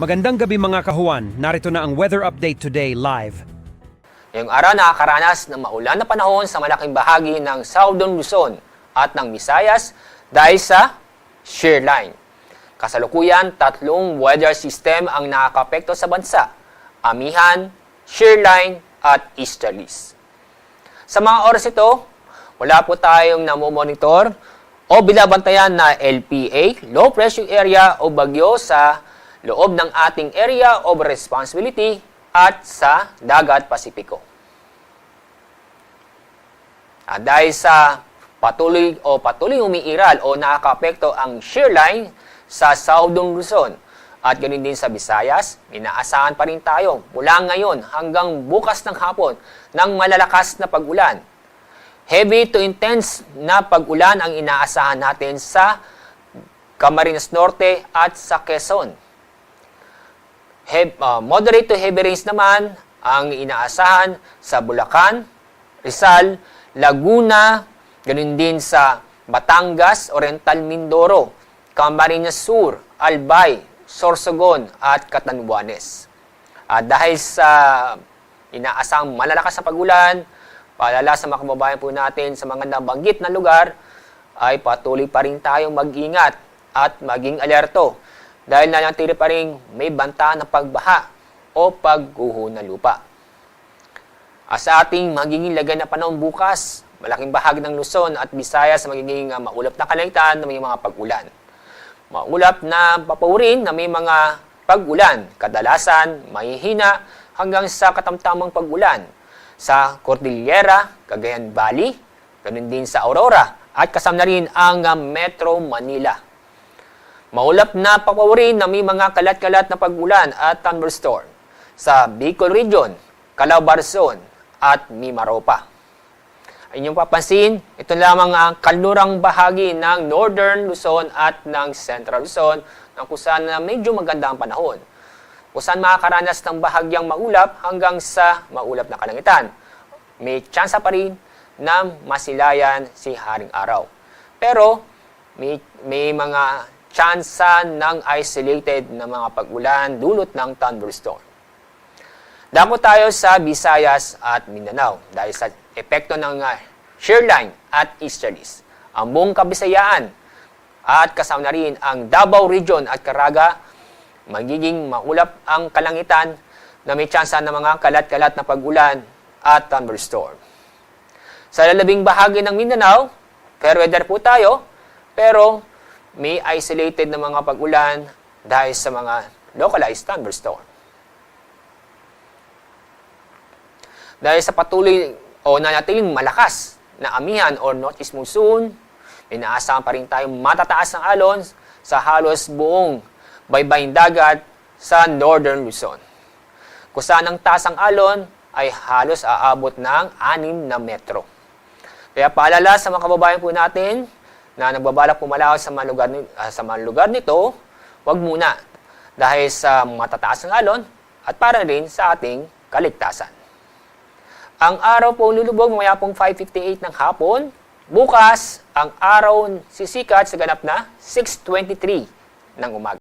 Magandang gabi mga kahuan, narito na ang weather update today live. Ngayong araw nakakaranas ng maulan na panahon sa malaking bahagi ng Southern Luzon at ng Visayas dahil sa shear line. Kasalukuyan, tatlong weather system ang nakakapekto sa bansa: amihan, shear line at easterlies. Sa mga oras ito, wala po tayong namomonitor o binabantayan na LPA, low pressure area o bagyo sa loob ng ating area of responsibility at sa Dagat Pasipiko. Dahil sa patuloy umiiral o nakakapekto ang shear line sa Southern Luzon at ganoon din sa Visayas, inaasahan pa rin tayo mula ngayon hanggang bukas ng hapon ng malalakas na pag-ulan. Heavy to intense na pag-ulan ang inaasahan natin sa Camarines Norte at sa Quezon. Moderate to heavy rains naman ang inaasahan sa Bulacan, Rizal, Laguna, ganoon din sa Batangas, Oriental Mindoro, Camarines Sur, Albay, Sorsogon at Catanduanes. Dahil sa inaasahang malalakas na pag-ulan, paalala sa mga kababayan po natin sa mga nabanggit na lugar, ay patuloy pa rin tayong mag-ingat at maging alerto dahil nanatili pa rin may banta ng pagbaha o pagguho ng lupa. Sa ating magiging lagay na panahon bukas, malaking bahagi ng Luzon at Visayas magiging maulap na kalangitan na may mga pag-ulan. Maulap na papawirin na may mga pag-ulan, kadalasan mahihina hanggang sa katamtamang pag-ulan sa Cordillera, Cagayan Valley, ganun din sa Aurora at kasama na rin ang Metro Manila. Maulap na papawirin na may mga kalat-kalat na pag-ulan at thunderstorm sa Bicol Region, Calabarzon at Mimaropa. Inyong papansin, ito lamang ang kanlurang bahagi ng Northern Luzon at ng Central Luzon na kung saan medyo maganda ang panahon. Kung saan makakaranas ng bahagyang maulap hanggang sa maulap na kalangitan. May tsansa pa rin na masilayan si Haring Araw. Pero may mga tsansa ng isolated na mga pag-ulan dulot ng thunderstorm. Dako tayo sa Visayas at Mindanao dahil sa epekto ng shear line at easterlies. Ang buong Kabisayaan at kasama na rin ang Davao Region at Caraga, magiging maulap ang kalangitan na may tsansa ng mga kalat-kalat na pag-ulan at thunderstorm. Sa lalabing bahagi ng Mindanao, fair weather po tayo, pero may isolated na mga pag-ulan dahil sa mga localized thunderstorm. Dahil sa patuloy o nanatiling malakas na amihan or northeast monsoon, inaasahan pa rin tayong matataas ng alon sa halos buong baybayin dagat sa Northern Luzon. Kung saan ang taas ng alon ay halos aabot ng 6 na metro. Kaya paalala sa mga kababayan po natin na nagbabalak pumalaw sa mga lugar nito, wag muna dahil sa matataas ng alon at para rin sa ating kaligtasan. Ang araw po lulubog mamaya pong 5:58 ng hapon. Bukas, ang araw sisikat sa ganap na 6:23 ng umaga.